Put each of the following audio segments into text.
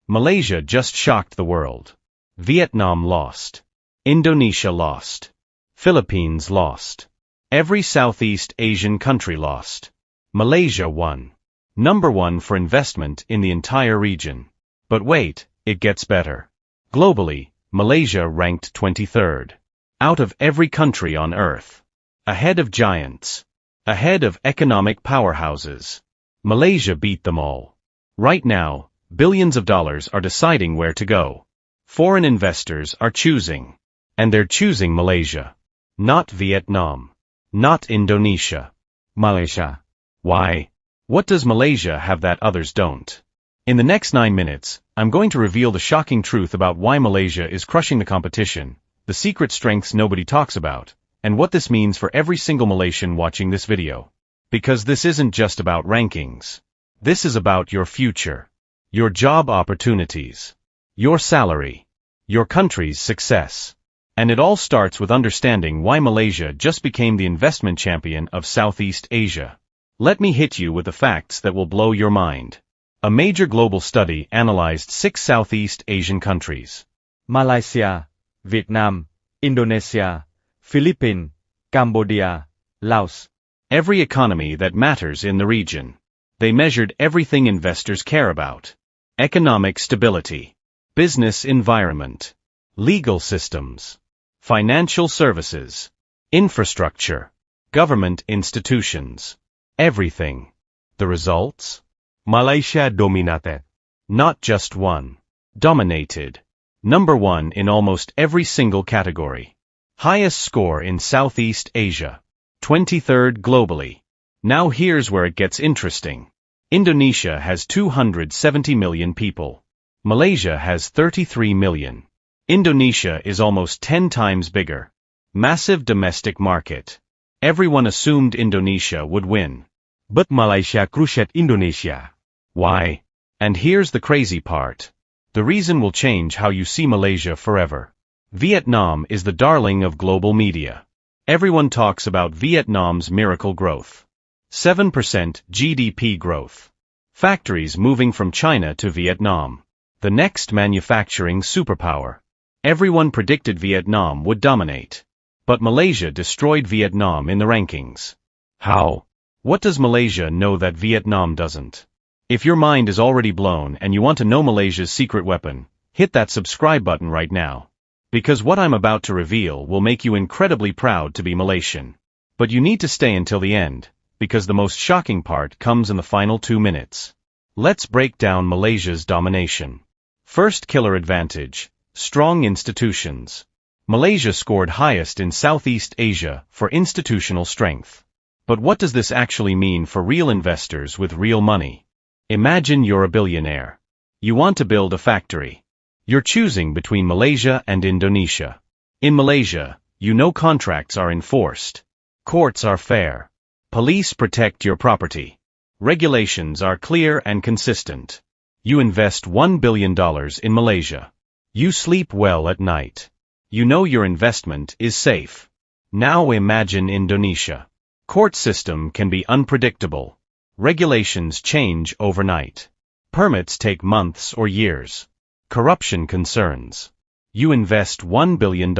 Malaysia just shocked the world. Vietnam lost. Indonesia lost. Philippines lost. Every Southeast Asian country lost. Malaysia won. Number 1 for investment in the entire region. But wait, it gets better. Globally, Malaysia ranked 23rd. Out of every country on Earth. Ahead of giants. Ahead of economic powerhouses. Malaysia beat them all. Right now, billions of dollars are deciding where to go. Foreign investors are choosing. And they're choosing Malaysia. Not Vietnam. Not Indonesia. Malaysia. Why? What does Malaysia have that others don't? In the next 9 minutes, I'm going to reveal the shocking truth about why Malaysia is crushing the competition, the secret strengths nobody talks about, and what this means for every single Malaysian watching this video. Because this isn't just about rankings. This is about your future. Your job opportunities. Your salary. Your country's success. And it all starts with understanding why Malaysia just became the investment champion of Southeast Asia. Let me hit you with the facts that will blow your mind. A major global study analyzed 6 Southeast Asian countries. Malaysia, Vietnam, Indonesia, Philippines, Cambodia, Laos. Every economy that matters in the region. They measured everything investors care about. Economic stability. Business environment. Legal systems. Financial services. Infrastructure. Government institutions. Everything. The results? Malaysia dominated. Not just one. Dominated. Number 1 in almost every single category. Highest score in Southeast Asia. 23rd globally. Now here's where it gets interesting. Indonesia has 270 million people. Malaysia has 33 million. Indonesia is almost 10 times bigger. Massive domestic market. Everyone assumed Indonesia would win. But Malaysia crushed Indonesia. Why? And here's the crazy part. The reason will change how you see Malaysia forever. Vietnam is the darling of global media. Everyone talks about Vietnam's miracle growth. 7% GDP growth. Factories moving from China to Vietnam. The next manufacturing superpower. Everyone predicted Vietnam would dominate. But Malaysia destroyed Vietnam in the rankings. How? What does Malaysia know that Vietnam doesn't? If your mind is already blown and you want to know Malaysia's secret weapon, hit that subscribe button right now. Because what I'm about to reveal will make you incredibly proud to be Malaysian. But you need to stay until the end, because the most shocking part comes in the final 2 minutes. Let's break down Malaysia's domination. First killer advantage, strong institutions. Malaysia scored highest in Southeast Asia for institutional strength. But what does this actually mean for real investors with real money? Imagine you're a billionaire. You want to build a factory. You're choosing between Malaysia and Indonesia. In Malaysia, you know contracts are enforced. Courts are fair. Police protect your property. Regulations are clear and consistent. You invest $1 billion in Malaysia. You sleep well at night. You know your investment is safe. Now imagine Indonesia. Court system can be unpredictable. Regulations change overnight. Permits take months or years. Corruption concerns. You invest $1 billion.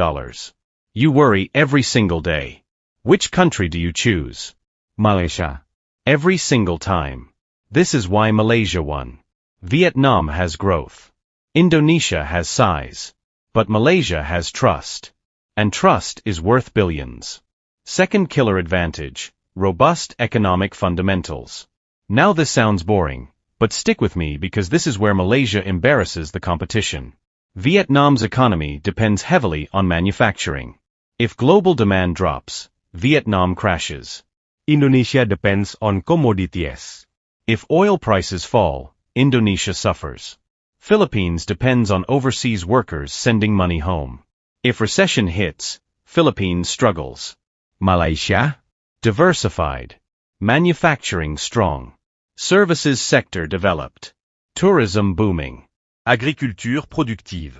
You worry every single day. Which country do you choose? Malaysia. Every single time. This is why Malaysia won. Vietnam has growth. Indonesia has size. But Malaysia has trust. And trust is worth billions. Second killer advantage, robust economic fundamentals. Now this sounds boring, but stick with me because this is where Malaysia embarrasses the competition. Vietnam's economy depends heavily on manufacturing. If global demand drops, Vietnam crashes. Indonesia depends on commodities. If oil prices fall, Indonesia suffers. Philippines depends on overseas workers sending money home. If recession hits, Philippines struggles. Malaysia? Diversified. Manufacturing strong. Services sector developed. Tourism booming. Agriculture productive.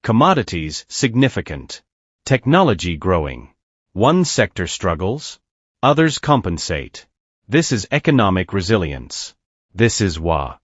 Commodities significant. Technology growing. One sector struggles, others compensate. This is economic resilience. This is WA.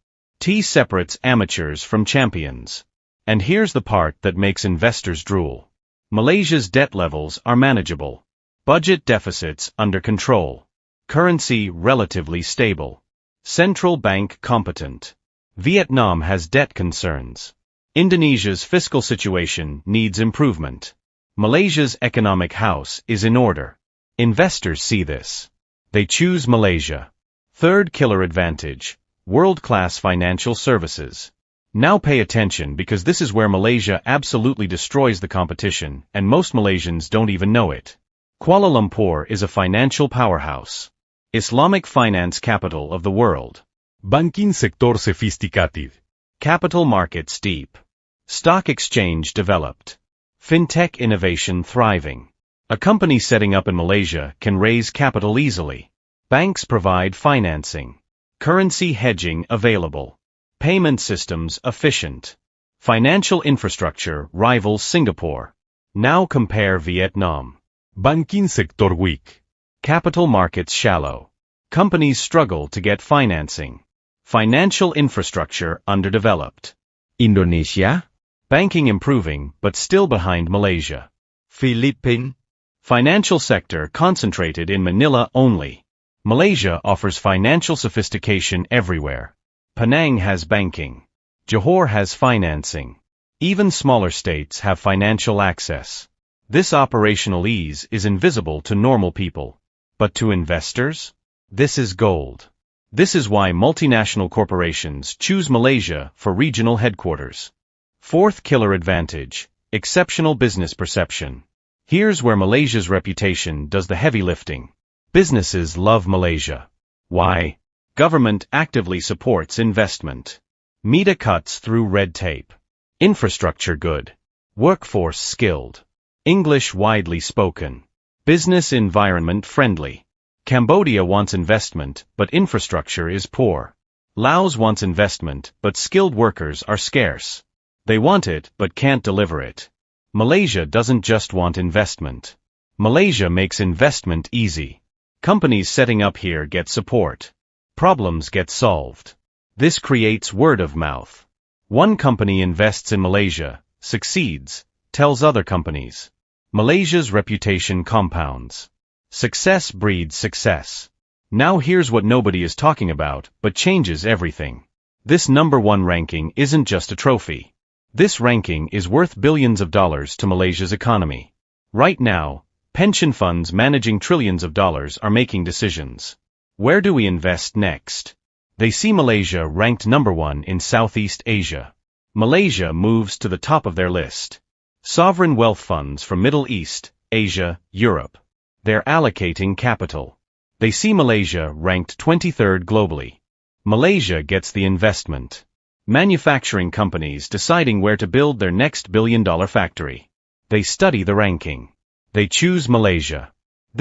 T separates amateurs from champions. And here's the part that makes investors drool. Malaysia's debt levels are manageable. Budget deficits under control. Currency relatively stable. Central bank competent. Vietnam has debt concerns. Indonesia's fiscal situation needs improvement. Malaysia's economic house is in order. Investors see this. They choose Malaysia. Third killer advantage, world-class financial services. Now pay attention because this is where Malaysia absolutely destroys the competition and most Malaysians don't even know it. Kuala Lumpur is a financial powerhouse. Islamic finance capital of the world. Banking sector sophisticated. Capital markets deep. Stock exchange developed. Fintech innovation thriving. A company setting up in Malaysia can raise capital easily. Banks provide financing. Currency hedging available. Payment systems efficient. Financial infrastructure rivals Singapore. Now compare Vietnam. Banking sector weak. Capital markets shallow. Companies struggle to get financing. Financial infrastructure underdeveloped. Indonesia. Banking improving but still behind Malaysia. Philippines. Financial sector concentrated in Manila only. Malaysia offers financial sophistication everywhere. Penang has banking. Johor has financing. Even smaller states have financial access. This operational ease is invisible to normal people. But to investors? This is gold. This is why multinational corporations choose Malaysia for regional headquarters. Fourth killer advantage, exceptional business perception. Here's where Malaysia's reputation does the heavy lifting. Businesses love Malaysia. Why? Government actively supports investment. Media cuts through red tape. Infrastructure good. Workforce skilled. English widely spoken. Business environment friendly. Cambodia wants investment, but infrastructure is poor. Laos wants investment, but skilled workers are scarce. They want it, but can't deliver it. Malaysia doesn't just want investment. Malaysia makes investment easy. Companies setting up here get support. Problems get solved. This creates word of mouth. One company invests in Malaysia, succeeds, tells other companies. Malaysia's reputation compounds. Success breeds success. Now here's what nobody is talking about, but changes everything. This #1 ranking isn't just a trophy. This ranking is worth billions of dollars to Malaysia's economy. Right now, pension funds managing trillions of dollars are making decisions. Where do we invest next? They see Malaysia ranked #1 in Southeast Asia. Malaysia moves to the top of their list. Sovereign wealth funds from Middle East, Asia, Europe. They're allocating capital. They see Malaysia ranked 23rd globally. Malaysia gets the investment. Manufacturing companies deciding where to build their next billion-dollar factory. They study the ranking. They choose Malaysia.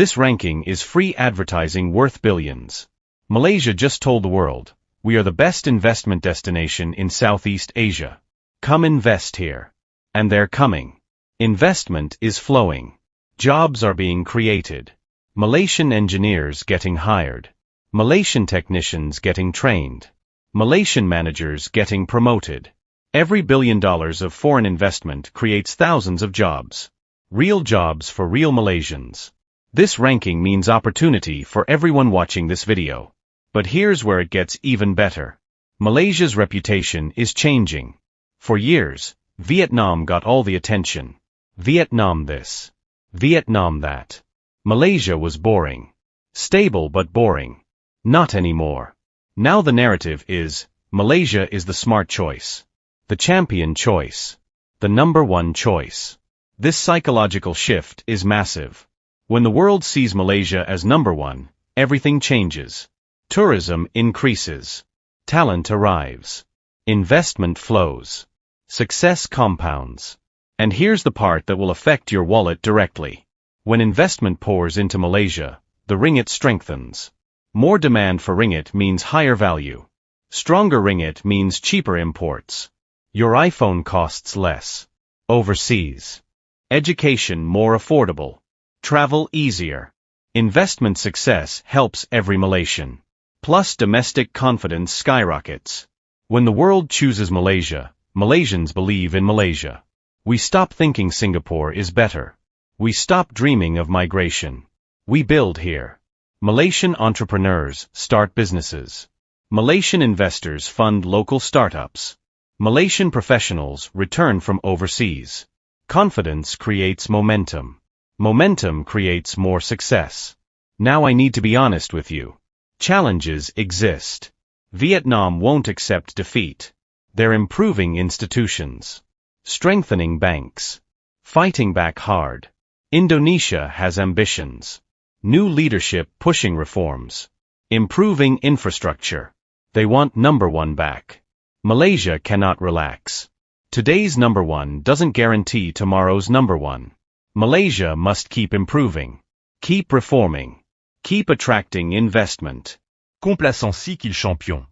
This ranking is free advertising worth billions. Malaysia just told the world, we are the best investment destination in Southeast Asia. Come invest here. And they're coming. Investment is flowing. Jobs are being created. Malaysian engineers getting hired. Malaysian technicians getting trained. Malaysian managers getting promoted. Every $1 billion of foreign investment creates thousands of jobs. Real jobs for real Malaysians. This ranking means opportunity for everyone watching this video. But here's where it gets even better. Malaysia's reputation is changing. For years, Vietnam got all the attention. Vietnam this. Vietnam that. Malaysia was boring. Stable but boring. Not anymore. Now the narrative is, Malaysia is the smart choice. The champion choice. The #1 choice. This psychological shift is massive. When the world sees Malaysia as #1, everything changes. Tourism increases. Talent arrives. Investment flows. Success compounds. And here's the part that will affect your wallet directly. When investment pours into Malaysia, the ringgit strengthens. More demand for ringgit means higher value. Stronger ringgit means cheaper imports. Your iPhone costs less. Overseas. Education more affordable. Travel easier. Investment success helps every Malaysian. Plus domestic confidence skyrockets. When the world chooses Malaysia, Malaysians believe in Malaysia. We stop thinking Singapore is better. We stop dreaming of migration. We build here. Malaysian entrepreneurs start businesses. Malaysian investors fund local startups. Malaysian professionals return from overseas. Confidence creates momentum. Momentum creates more success. Now I need to be honest with you. Challenges exist. Vietnam won't accept defeat. They're improving institutions. Strengthening banks. Fighting back hard. Indonesia has ambitions. New leadership pushing reforms. Improving infrastructure. They want number one back. Malaysia cannot relax. Today's number one doesn't guarantee tomorrow's number one. Malaysia must keep improving. Keep reforming. Keep attracting investment. Complacency qu'il champion.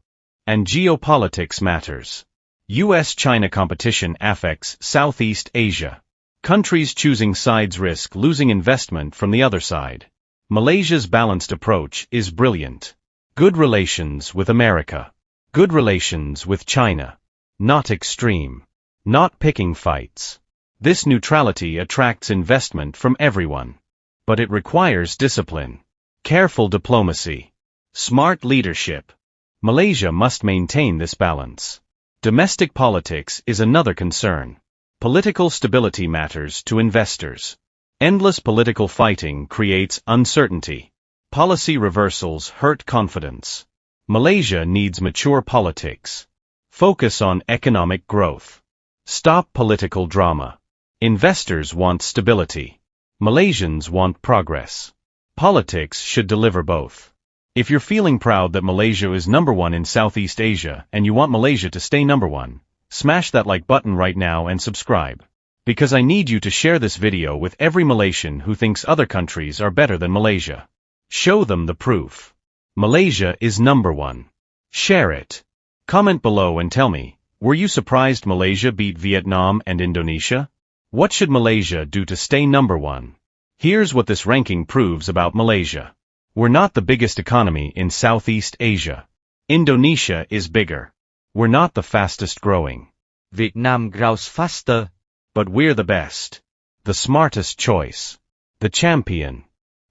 And geopolitics matters. US-China competition affects Southeast Asia. Countries choosing sides risk losing investment from the other side. Malaysia's balanced approach is brilliant. Good relations with America. Good relations with China. Not extreme. Not picking fights. This neutrality attracts investment from everyone. But it requires discipline. Careful diplomacy. Smart leadership. Malaysia must maintain this balance. Domestic politics is another concern. Political stability matters to investors. Endless political fighting creates uncertainty. Policy reversals hurt confidence. Malaysia needs mature politics. Focus on economic growth. Stop political drama. Investors want stability. Malaysians want progress. Politics should deliver both. If you're feeling proud that Malaysia is number one in Southeast Asia and you want Malaysia to stay number one, smash that like button right now and subscribe. Because I need you to share this video with every Malaysian who thinks other countries are better than Malaysia. Show them the proof. Malaysia is number one. Share it. Comment below and tell me, were you surprised Malaysia beat Vietnam and Indonesia? What should Malaysia do to stay number one? Here's what this ranking proves about Malaysia. We're not the biggest economy in Southeast Asia. Indonesia is bigger. We're not the fastest growing. Vietnam grows faster. But we're the best. The smartest choice. The champion.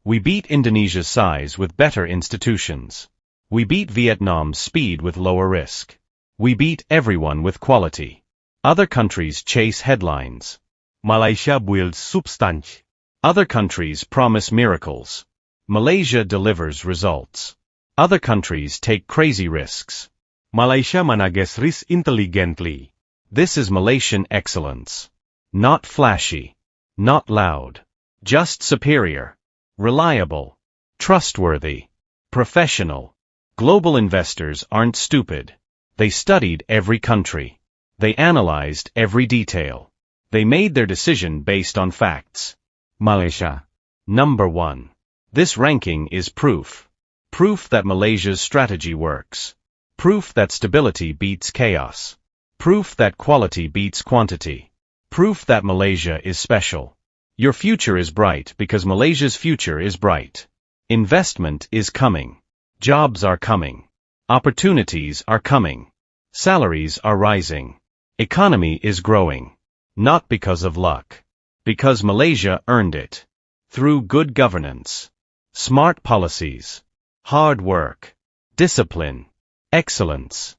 We beat Indonesia's size with better institutions. We beat Vietnam's speed with lower risk. We beat everyone with quality. Other countries chase headlines. Malaysia builds substance. Other countries promise miracles. Malaysia delivers results. Other countries take crazy risks. Malaysia manages risk intelligently. This is Malaysian excellence. Not flashy. Not loud. Just superior. Reliable. Trustworthy. Professional. Global investors aren't stupid. They studied every country. They analyzed every detail. They made their decision based on facts. Malaysia. Number one. This ranking is proof. Proof that Malaysia's strategy works. Proof that stability beats chaos. Proof that quality beats quantity. Proof that Malaysia is special. Your future is bright because Malaysia's future is bright. Investment is coming. Jobs are coming. Opportunities are coming. Salaries are rising. Economy is growing. Not because of luck. Because Malaysia earned it. Through good governance. Smart policies. Hard work. Discipline. Excellence.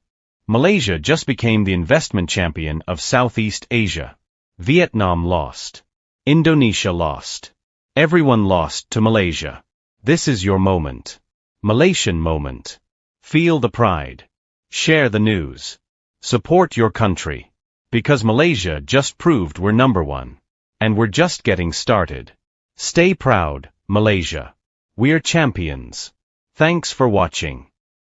Malaysia just became the investment champion of Southeast Asia. Vietnam lost. Indonesia lost. Everyone lost to Malaysia. This is your moment. Malaysian moment. Feel the pride. Share the news. Support your country. Because Malaysia just proved we're number one. And we're just getting started. Stay proud, Malaysia. We're champions. Thanks for watching.